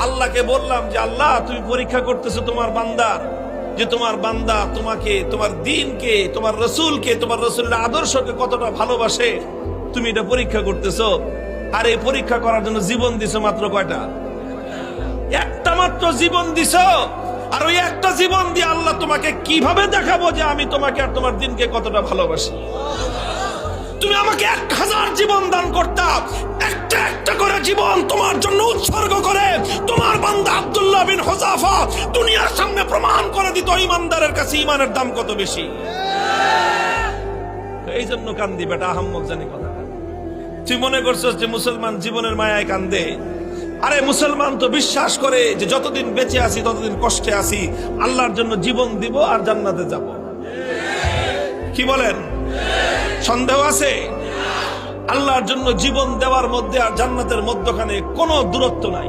আল্লাহকে বললাম যে আল্লাহ তুমি পরীক্ষা করতেছো তোমার বান্দার, যে তোমার বান্দা তোমাকে, তোমার দ্বীনকে, তোমার রসুলকে, তোমার রসুলের আদর্শকে কতটা ভালোবাসে তুমি এটা পরীক্ষা করতেছো। আর এই পরীক্ষা করার জন্য জীবন দিছো মাত্র কয়টা? একটা মাত্র জীবন দিছো। আর ওই একটা জীবন দিয়ে আল্লাহ তোমাকে কিভাবে দেখাবো যে আমি তোমাকে আর তোমার দ্বীনকে কতটা ভালোবাসি? তুমি আমাকে 1000 জীবন দান করতাম, একটা একটা করে জীবন তোমার জন্য উৎসর্গ করে তোমার বান্দা আব্দুল্লাহ বিন হুযাফা দুনিয়ার সামনে প্রমাণ করে দিত ঈমানদারের কাছে ঈমানের দাম কত বেশি। এই জন্য কান্দি বেটা, আহাম্মক জানি কথা। তুই মনে করছিস যে মুসলমান জীবনের মায়ায় কান্দে? আরে মুসলমান তো বিশ্বাস করে যে যতদিন বেঁচে আছি ততদিন কষ্টে আছি, আল্লাহর জন্য জীবন দিব আর জান্নাতে যাব। কি বলেন? সন্দেহ আছে? আল্লাহর জন্য জীবন দেওয়ার মধ্যে আর জান্নাতের মধ্যখানে কোনো দূরত্ব নাই।